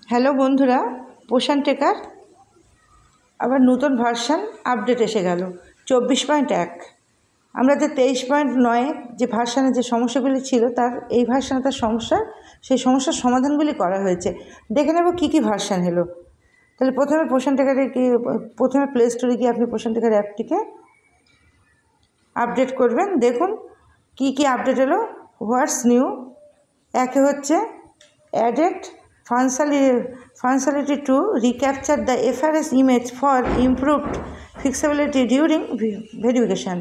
Hello বন্ধুরা, পোষণ টেকার আবার নতুন ভার্সান আপডেট এসে গেল 24.1। আমরা যে 23.9 যে ভার্সানে যে সমস্যাগুলি ছিল তার এই ভার্সানে তার সেই সমস্যার সমাধানগুলি করা হয়েছে। দেখে নেব কী কী ভার্সান হলো। তাহলে প্রথমে প্লে স্টোরে গিয়ে আপনি পোষণ টেকার অ্যাপটিকে আপডেট করবেন। দেখুন কী কী আপডেট হলো। হোয়াটস নিউ, একে হচ্ছে added functionality to recapture the FRS image for improved fixability during verification।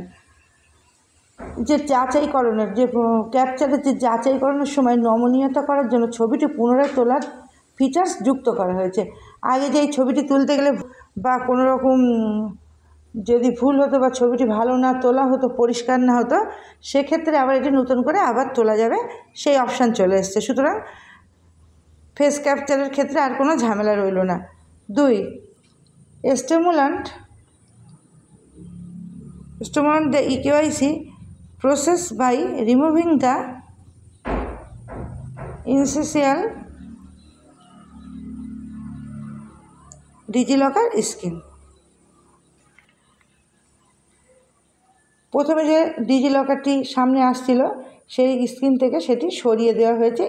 যে যাচাইকরণের যে ক্যাপচারের যে যাচাইকরণের সময় নমনীয়তা করার জন্য ছবিটি পুনরায় তোলার ফিচার্স যুক্ত করা হয়েছে। আগে যে এই ছবিটি তুলতে গেলে বা কোনো রকম যদি ভুল হতো বা ছবিটি ভালো না তোলা হতো, পরিষ্কার না হতো, সেক্ষেত্রে আবার এটি নতুন করে আবার তোলা যাবে, সেই অপশান চলে এসছে। সুতরাং ফেস ক্যাপচারের ক্ষেত্রে আর কোনো ঝামেলা রইল না। 2, stimulant the EKYC process by removing the essential DigiLocker screen. প্রথমে যে ডিজিলকারটি সামনে আসছিল সেই স্ক্রিন থেকে সেটি সরিয়ে দেওয়া হয়েছে,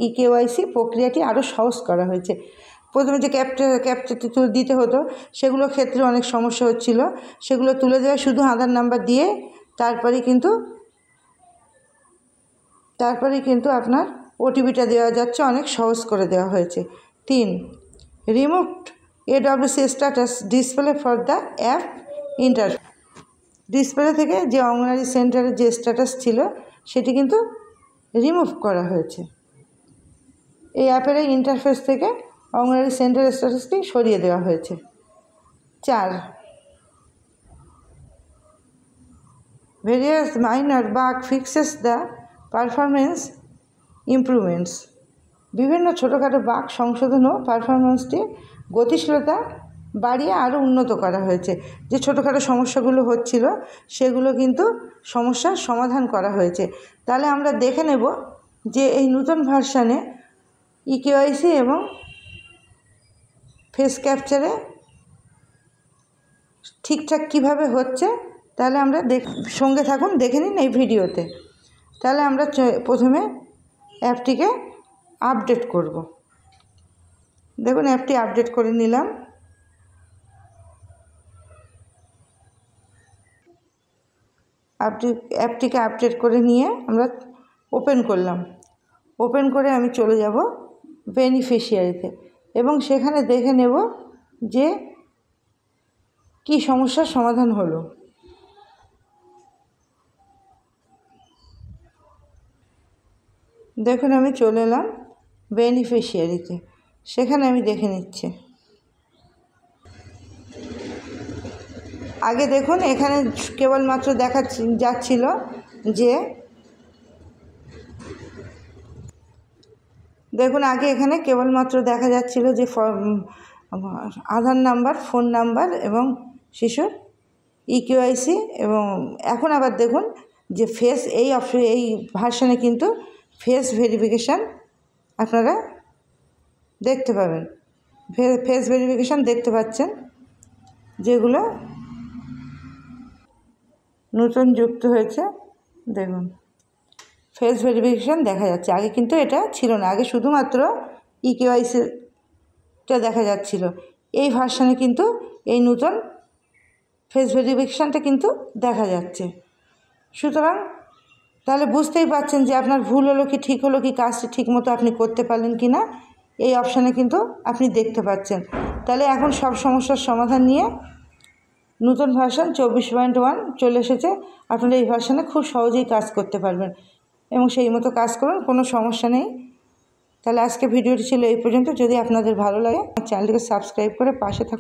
EKYC প্রক্রিয়াটি আরও সহজ করা হয়েছে। প্রথমে যে ক্যাপচারটি দিতে হতো সেগুলোর ক্ষেত্রে অনেক সমস্যা হচ্ছিল, সেগুলো তুলে দেওয়া, শুধু আধার নাম্বার দিয়ে তারপরেই কিন্তু আপনার ওটিপিটা দেওয়া যাচ্ছে, অনেক সহজ করে দেওয়া হয়েছে। 3, removed AWC status display for the app interface. Display থেকে যে অঙ্গনারী সেন্টারের যে স্ট্যাটাস ছিল সেটি কিন্তু রিমুভ করা হয়েছে। এই অ্যাপের এই ইন্টারফেস থেকে অঙ্গনারী সেন্টারের স্ট্যাটাসটি সরিয়ে দেওয়া হয়েছে। 4, various minor bug fixes the performance improvements. বিভিন্ন ছোটোখাটো বাগ সংশোধন ও পারফরমেন্সটি গতিশীলতা বাড়িয়ে আরও উন্নত করা হয়েছে। যে ছোটোখাটো সমস্যাগুলো হচ্ছিল সেগুলো কিন্তু সমস্যার সমাধান করা হয়েছে। তাহলে আমরা দেখে নেব যে এই নতুন ভার্সানে EKYC এবং ফেস ক্যাপচারে ঠিকঠাক কিভাবে হচ্ছে। তাহলে আমরা সঙ্গে থাকুন, দেখে নিন এই ভিডিওতে। তাহলে আমরা প্রথমে অ্যাপটিকে আপডেট করব। দেখুন অ্যাপটি আপডেট করে নিলাম। অ্যাপটিকে আপডেট করে নিয়ে আমরা ওপেন করলাম। ওপেন করে আমি চলে যাব বেনিফিশিয়ারিতে এবং সেখানে দেখে নেব যে কি সমস্যার সমাধান হলো। দেখুন আমি চলে এলাম বেনিফিশিয়ারিতে, সেখানে আমি দেখে নিচ্ছি। আগে দেখুন এখানে কেবলমাত্র যাচ্ছিল যে দেখুন আগে এখানে কেবলমাত্র দেখা যাচ্ছিল যে আধার নাম্বার, ফোন নাম্বার এবং শিশুর EKYC, এবং এখন আবার দেখুন যে এই ভার্সানে কিন্তু ফেস ভেরিফিকেশান আপনারা দেখতে পাবেন। ফেস ভেরিফিকেশান দেখতে পাচ্ছেন, যেগুলো নতুন যুক্ত হয়েছে। দেখুন ফেস ভেরিফিকেশান দেখা যাচ্ছে, আগে কিন্তু এটা ছিল না, আগে শুধুমাত্র EKYCটা দেখা যাচ্ছিল। এই ভার্সানে কিন্তু এই নতুন ফেস ভেরিফিকেশানটা কিন্তু দেখা যাচ্ছে। সুতরাং তাহলে বুঝতেই পারছেন যে আপনার ভুল হলো কি ঠিক হলো কি, কাজটি ঠিকমতো আপনি করতে পারলেন কি না, এই অপশানে কিন্তু আপনি দেখতে পাচ্ছেন। তাহলে এখন সব সমস্যার সমাধান নিয়ে নতুন ভার্সান 24.1 চলে এসেছে। আপনারা এই ভার্সানে খুব সহজেই কাজ করতে পারবেন এবং সেই মতো কাজ করুন, কোনো সমস্যা নেই। তাহলে আজকে ভিডিওটি ছিল এই পর্যন্ত। যদি আপনাদের ভালো লাগে আমার চ্যানেলটিকে সাবস্ক্রাইব করে পাশে থাকুন।